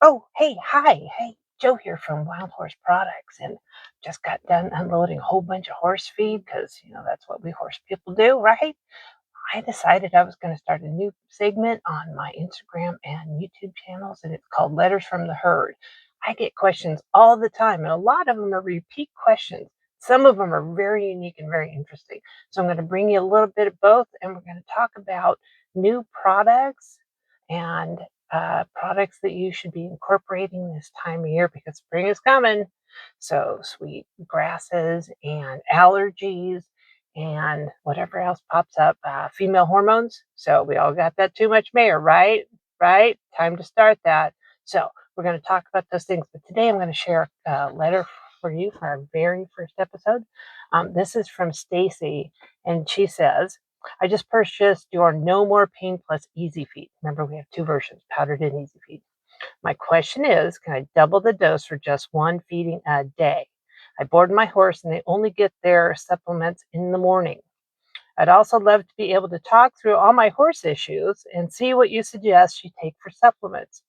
Oh, hey, hi. Hey, Joe here from Wild Horse Products, and just got done unloading a whole bunch of horse feed because, that's what we horse people do, right? I decided I was going to start a new segment on my Instagram and YouTube channels, and it's called Letters from the Herd. I get questions all the time, and a lot of them are repeat questions. Some of them are very unique and very interesting. So I'm going to bring you a little bit of both, and we're going to talk about new products and products that you should be incorporating this time of year because spring is coming. So sweet grasses and allergies and whatever else pops up, female hormones. So we all got that too much mare, right? Right? Time to start that. So we're going to talk about those things. But today I'm going to share a letter for you for our very first episode. This is from Stacy, and she says, I just purchased your No More Pain Plus Easy Feed. Remember, we have two versions, powdered and Easy Feed. My question is, can I double the dose for just one feeding a day? I board my horse and they only get their supplements in the morning. I'd also love to be able to talk through all my horse issues and see what you suggest she take for supplements.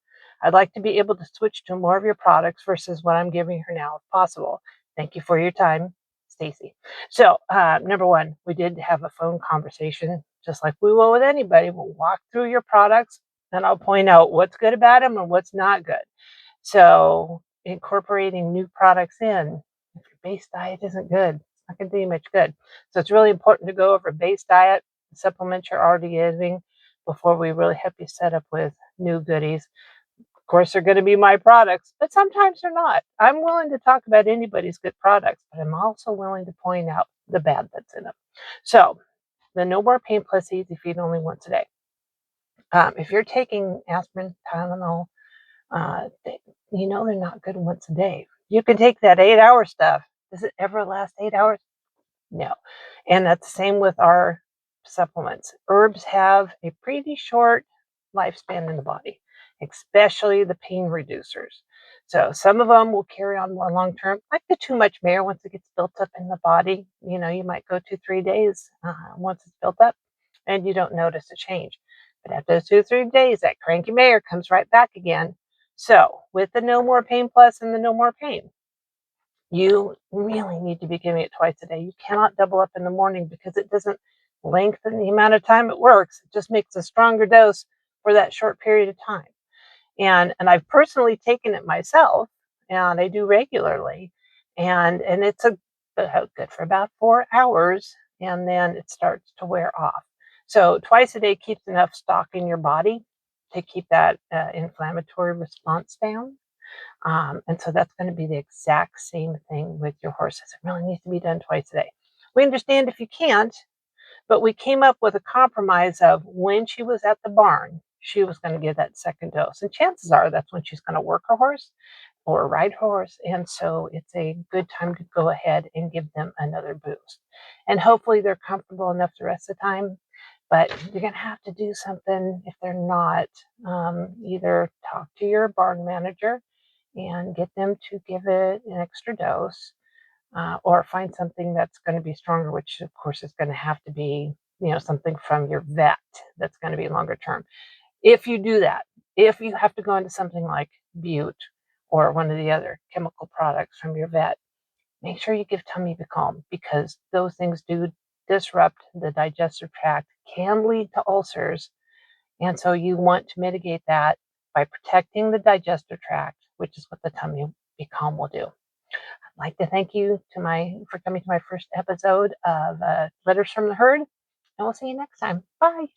I'd like to be able to switch to more of your products versus what I'm giving her now if possible. Thank you for your time, Stacy. So, number one, we did have a phone conversation, just like we will with anybody. We'll walk through your products and I'll point out what's good about them and what's not good. So incorporating new products in, if your base diet isn't good, it's not going to do you much good. So it's really important to go over base diet, supplements you're already using before we really help you set up with new goodies. Of course, they're going to be my products, but sometimes they're not. I'm willing to talk about anybody's good products, but I'm also willing to point out the bad that's in them. So the No More Pain Plus Easy Feed only once a day. If you're taking aspirin, Tylenol, they're not good once a day. You can take that 8-hour stuff. Does it ever last 8 hours? No. And that's the same with our supplements. Herbs have a pretty short lifespan in the body, especially the pain reducers. So some of them will carry on more long term, like the too much mare once it gets built up in the body. You might go 2-3 days once it's built up and you don't notice a change. But after those 2-3 days, that cranky mare comes right back again. So with the No More Pain Plus and the No More Pain, you really need to be giving it twice a day. You cannot double up in the morning because it doesn't lengthen the amount of time it works. It just makes a stronger dose for that short period of time. And I've personally taken it myself, and I do regularly, and it's good for about 4 hours, and then it starts to wear off. So twice a day keeps enough stock in your body to keep that inflammatory response down. And so that's going to be the exact same thing with your horses. It really needs to be done twice a day. We understand if you can't, but we came up with a compromise of when she was at the barn, she was going to give that second dose. And chances are that's when she's going to work her horse or ride her horse. And so it's a good time to go ahead and give them another boost. And hopefully they're comfortable enough the rest of the time. But you're going to have to do something if they're not. Either talk to your barn manager and get them to give it an extra dose, or find something that's going to be stronger, which of course is going to have to be, something from your vet that's going to be longer term. If you do that, if you have to go into something like Butte or one of the other chemical products from your vet, make sure you give tummy calm because those things do disrupt the digestive tract, can lead to ulcers. And so you want to mitigate that by protecting the digestive tract, which is what the tummy calm will do. I'd like to thank you for coming to my first episode of Letters from the Herd, and we'll see you next time. Bye.